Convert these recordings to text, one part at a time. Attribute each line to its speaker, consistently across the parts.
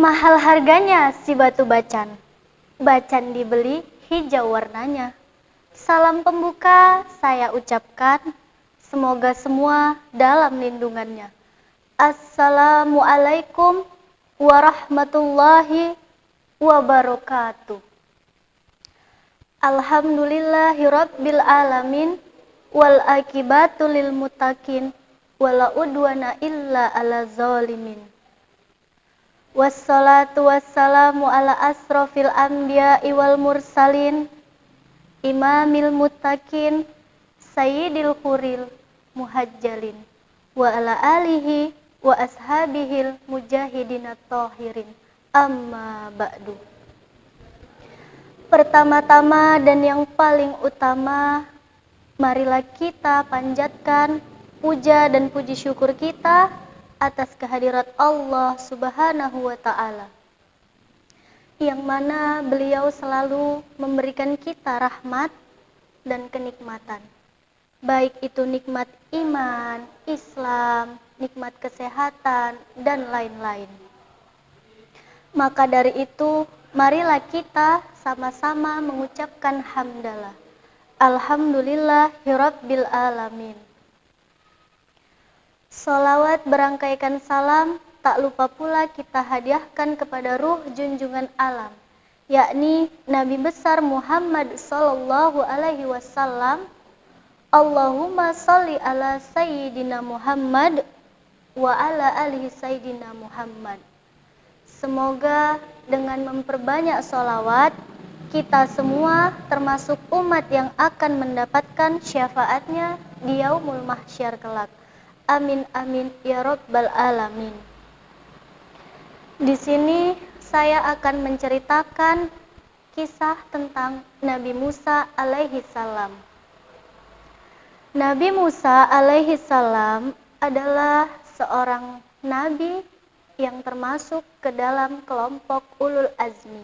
Speaker 1: Mahal harganya si batu bacan. Bacan dibeli hijau warnanya. Salam pembuka saya ucapkan, semoga semua dalam lindungannya. Assalamualaikum warahmatullahi wabarakatuh. Alhamdulillahirabbil alamin wal akibatu lil muttaqin wala udwana illa ala zalimin. Wassalatu wassalamu ala asrofil anbiya'i wal mursalin imamil muttaqin sayyidil khuril muhajjalin wa ala alihi wa ashabihil mujahidinat tahirin amma ba'du. Pertama-tama dan yang paling utama, marilah kita panjatkan puja dan puji syukur kita atas kehadirat Allah Subhanahu wa ta'ala, yang mana beliau selalu memberikan kita rahmat dan kenikmatan, baik itu nikmat iman, Islam, nikmat kesehatan, dan lain-lain. Maka dari itu, marilah kita sama-sama mengucapkan hamdalah. Alhamdulillahirabbil alamin. Sholawat berangkaikan salam tak lupa pula kita hadiahkan kepada ruh junjungan alam, yakni Nabi besar Muhammad sallallahu alaihi wasallam. Allahumma sholli ala sayyidina Muhammad wa ala alihi sayyidina Muhammad. Semoga dengan memperbanyak sholawat, kita semua termasuk umat yang akan mendapatkan syafaatnya di yaumul mahsyar kelak. Amin amin ya rabbal alamin. Di sini saya akan menceritakan kisah tentang Nabi Musa alaihi salam. Nabi Musa alaihi salam adalah seorang nabi yang termasuk ke dalam kelompok ulul azmi.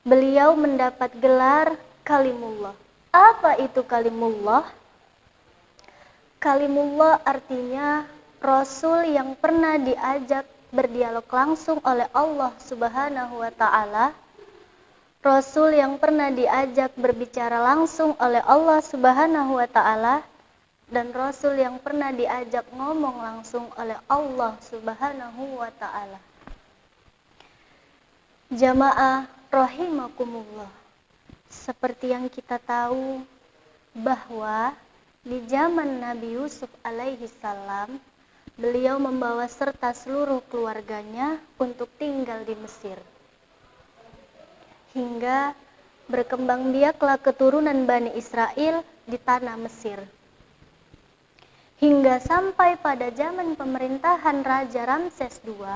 Speaker 1: Beliau mendapat gelar Kalimullah. Apa itu Kalimullah? Kalimullah artinya Rasul yang pernah diajak berdialog langsung oleh Allah Subhanahu wa ta'ala, Rasul yang pernah diajak berbicara langsung oleh Allah Subhanahu wa ta'ala, dan Rasul yang pernah diajak ngomong langsung oleh Allah Subhanahu wa ta'ala. Jamaah rahimakumullah, seperti yang kita tahu bahwa di zaman Nabi Yusuf alaihi salam, beliau membawa serta seluruh keluarganya untuk tinggal di Mesir. Hingga berkembang biaklah keturunan Bani Israel di tanah Mesir. Hingga sampai pada zaman pemerintahan Raja Ramses II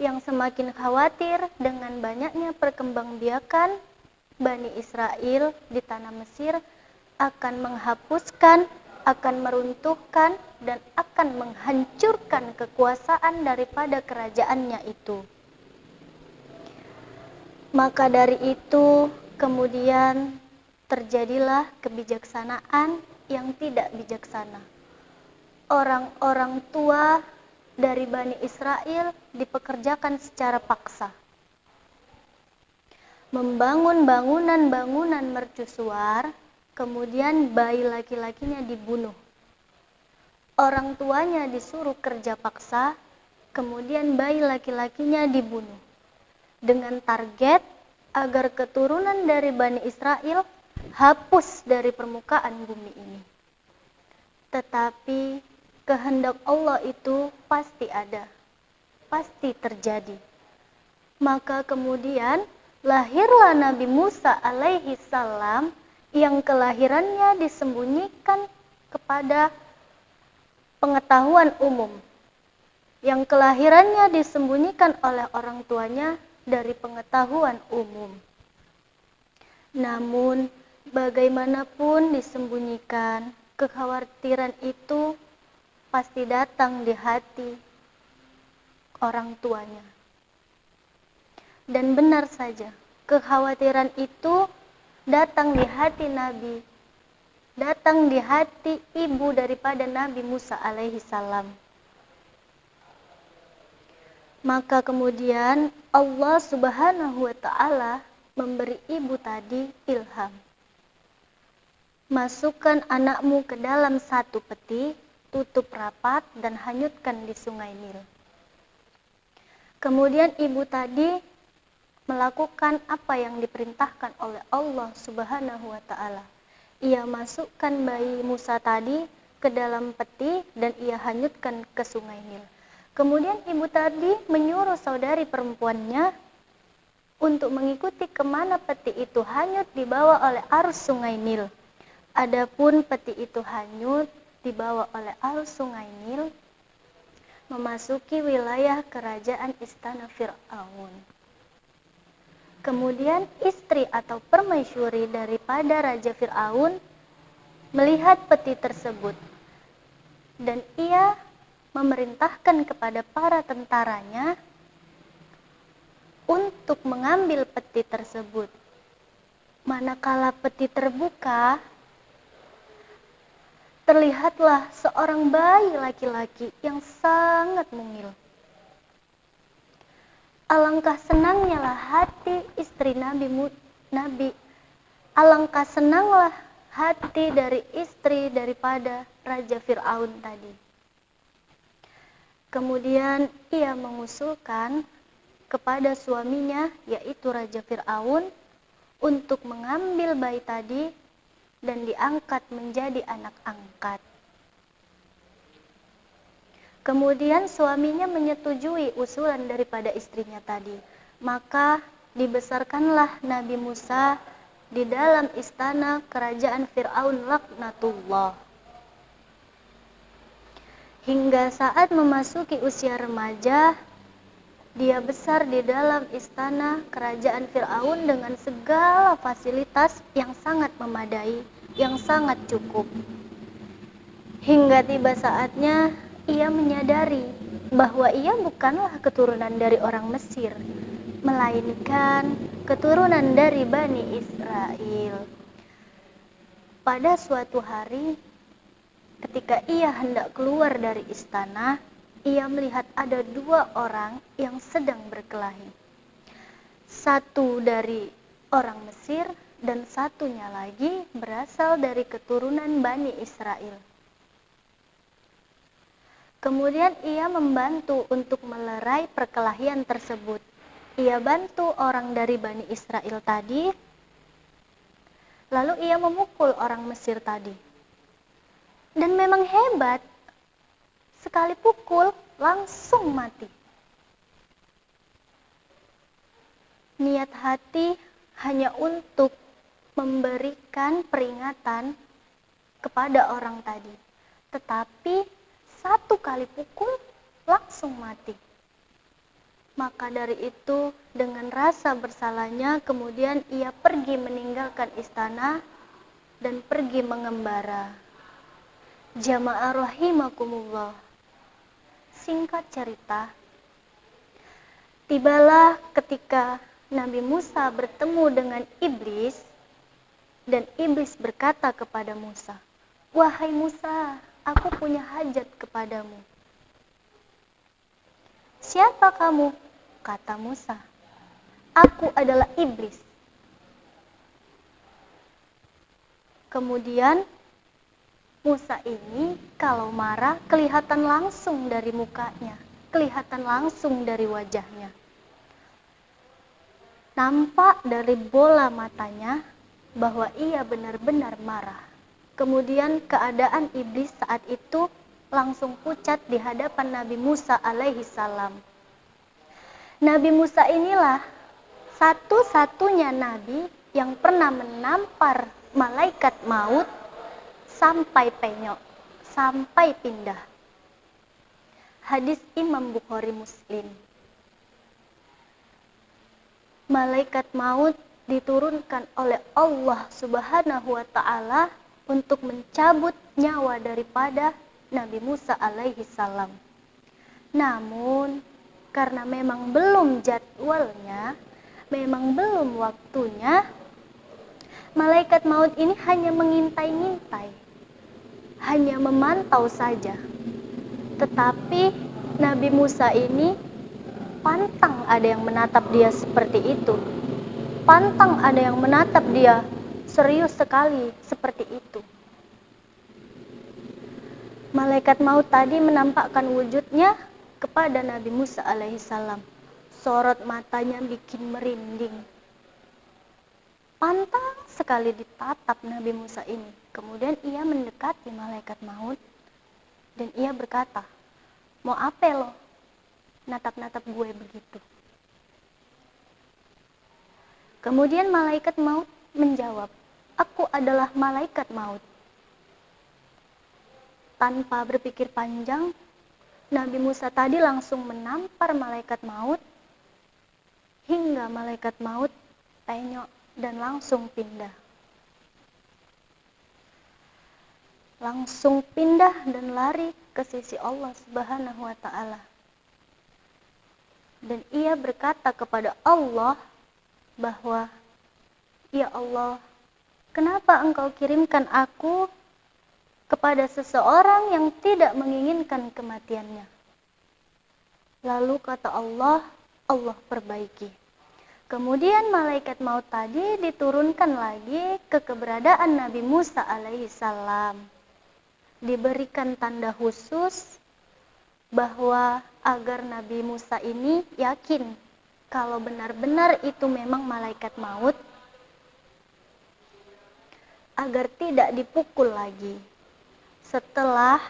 Speaker 1: yang semakin khawatir dengan banyaknya perkembangbiakan Bani Israel di tanah Mesir, akan menghapuskan, akan meruntuhkan, dan akan menghancurkan kekuasaan daripada kerajaannya itu. Maka dari itu kemudian terjadilah kebijaksanaan yang tidak bijaksana. Orang-orang tua dari Bani Israel dipekerjakan secara paksa, membangun bangunan-bangunan mercusuar, kemudian bayi laki-lakinya dibunuh. Orang tuanya disuruh kerja paksa, kemudian bayi laki-lakinya dibunuh, dengan target agar keturunan dari Bani Israel hapus dari permukaan bumi ini. Tetapi kehendak Allah itu pasti ada, pasti terjadi. Maka kemudian lahirlah Nabi Musa alaihi salam yang kelahirannya disembunyikan kepada pengetahuan umum, yang kelahirannya disembunyikan oleh orang tuanya dari pengetahuan umum. Namun bagaimanapun disembunyikan, kekhawatiran itu pasti datang di hati orang tuanya. Dan benar saja, kekhawatiran itu datang di hati Nabi, datang di hati ibu daripada Nabi Musa alaihi salam. Maka kemudian Allah Subhanahu wa ta'ala memberi ibu tadi ilham. Masukkan anakmu ke dalam satu peti, tutup rapat dan hanyutkan di sungai Nil. Kemudian ibu tadi melakukan apa yang diperintahkan oleh Allah Subhanahu wa ta'ala. Ia masukkan bayi Musa tadi ke dalam peti dan ia hanyutkan ke sungai Nil. Kemudian ibu tadi menyuruh saudari perempuannya untuk mengikuti kemana peti itu hanyut dibawa oleh arus sungai Nil. Adapun peti itu hanyut dibawa oleh arus sungai Nil memasuki wilayah kerajaan istana Fir'aun. Kemudian istri atau permaisuri daripada Raja Fir'aun melihat peti tersebut dan ia memerintahkan kepada para tentaranya untuk mengambil peti tersebut. Manakala peti terbuka, terlihatlah seorang bayi laki-laki yang sangat mungil. Alangkah senangnya lah hati istri alangkah senanglah hati dari istri daripada Raja Fir'aun tadi. Kemudian ia mengusulkan kepada suaminya, yaitu Raja Fir'aun, untuk mengambil bayi tadi dan diangkat menjadi anak angkat. Kemudian suaminya menyetujui usulan daripada istrinya tadi. Maka dibesarkanlah Nabi Musa di dalam istana kerajaan Fir'aun laknatullah. Hingga saat memasuki usia remaja, dia besar di dalam istana kerajaan Fir'aun dengan segala fasilitas yang sangat memadai, yang sangat cukup. Hingga tiba saatnya ia menyadari bahwa ia bukanlah keturunan dari orang Mesir, melainkan keturunan dari Bani Israel. Pada suatu hari, ketika ia hendak keluar dari istana, ia melihat ada dua orang yang sedang berkelahi. Satu dari orang Mesir dan satunya lagi berasal dari keturunan Bani Israel. Kemudian ia membantu untuk melerai perkelahian tersebut. Ia bantu orang dari Bani Israel tadi, lalu ia memukul orang Mesir tadi. Dan memang hebat, sekali pukul langsung mati. Niat hati hanya untuk memberikan peringatan kepada orang tadi. Tetapi satu kali pukul langsung mati. Maka dari itu dengan rasa bersalahnya kemudian ia pergi meninggalkan istana dan pergi mengembara. Jamaah rahimakumullah. Singkat cerita, tibalah ketika Nabi Musa bertemu dengan iblis dan iblis berkata kepada Musa, "Wahai Musa, aku punya hajat kepadamu." "Siapa kamu?" kata Musa. "Aku adalah iblis." Kemudian Musa ini kalau marah kelihatan langsung dari mukanya, kelihatan langsung dari wajahnya. Nampak dari bola matanya bahwa ia benar-benar marah. Kemudian keadaan iblis saat itu langsung pucat di hadapan Nabi Musa alaihi salam. Nabi Musa inilah satu-satunya nabi yang pernah menampar malaikat maut sampai penyok, sampai pindah. Hadis Imam Bukhari Muslim. Malaikat maut diturunkan oleh Allah Subhanahu wa ta'ala untuk mencabut nyawa daripada Nabi Musa alaihi salam. Namun karena memang belum jadwalnya, memang belum waktunya, malaikat maut ini hanya mengintai-ngintai, hanya memantau saja. Tetapi Nabi Musa ini pantang ada yang menatap dia seperti itu. Pantang ada yang menatap dia serius sekali seperti itu. Malaikat maut tadi menampakkan wujudnya kepada Nabi Musa alaihissalam. Sorot matanya bikin merinding. Pantang sekali ditatap Nabi Musa ini. Kemudian ia mendekati malaikat maut dan ia berkata, "Mau apa lo natap-natap gue begitu?" Kemudian malaikat maut menjawab, "Aku adalah malaikat maut." Tanpa berpikir panjang, Nabi Musa tadi langsung menampar malaikat maut hingga malaikat maut penyok dan langsung pindah. Langsung pindah dan lari ke sisi Allah Subhanahu wa taala. Dan ia berkata kepada Allah bahwa, "Ya Allah, kenapa Engkau kirimkan aku kepada seseorang yang tidak menginginkan kematiannya?" Lalu kata Allah, Allah perbaiki. Kemudian malaikat maut tadi diturunkan lagi ke keberadaan Nabi Musa alaihissalam. Diberikan tanda khusus bahwa agar Nabi Musa ini yakin kalau benar-benar itu memang malaikat maut, agar tidak dipukul lagi. Setelah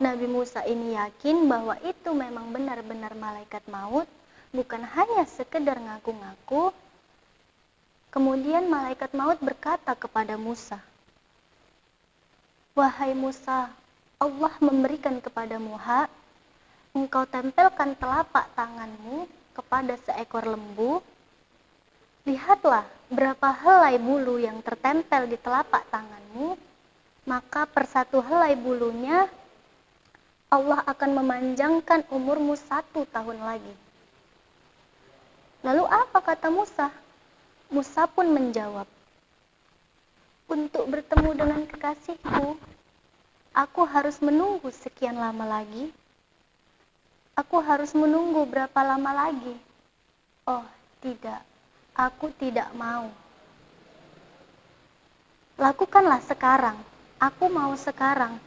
Speaker 1: Nabi Musa ini yakin bahwa itu memang benar-benar malaikat maut, bukan hanya sekedar ngaku-ngaku, kemudian malaikat maut berkata kepada Musa, "Wahai Musa, Allah memberikan kepadamu hak, engkau tempelkan telapak tanganmu kepada seekor lembu. Lihatlah berapa helai bulu yang tertempel di telapak tanganmu, maka per satu helai bulunya Allah akan memanjangkan umurmu 1 tahun lagi." Lalu apa kata Musa? Musa pun menjawab, "Untuk bertemu dengan kekasihku, aku harus menunggu sekian lama lagi. Aku harus menunggu berapa lama lagi? Oh, tidak. Aku tidak mau. Lakukanlah sekarang. Aku mau sekarang.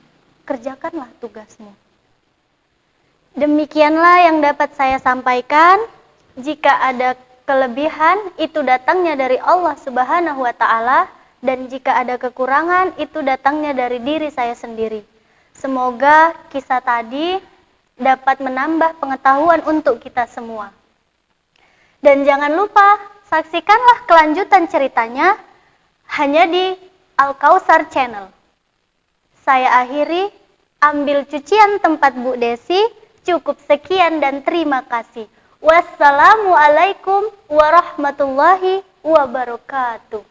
Speaker 1: Kerjakanlah tugasmu." Demikianlah yang dapat saya sampaikan. Jika ada kelebihan, itu datangnya dari Allah Subhanahu wa taala, dan jika ada kekurangan, itu datangnya dari diri saya sendiri. Semoga kisah tadi dapat menambah pengetahuan untuk kita semua. Dan jangan lupa, saksikanlah kelanjutan ceritanya hanya di Al-Kausar Channel. Saya akhiri, ambil cucian tempat Bu Desi, cukup sekian dan terima kasih. Wassalamualaikum warahmatullahi wabarakatuh.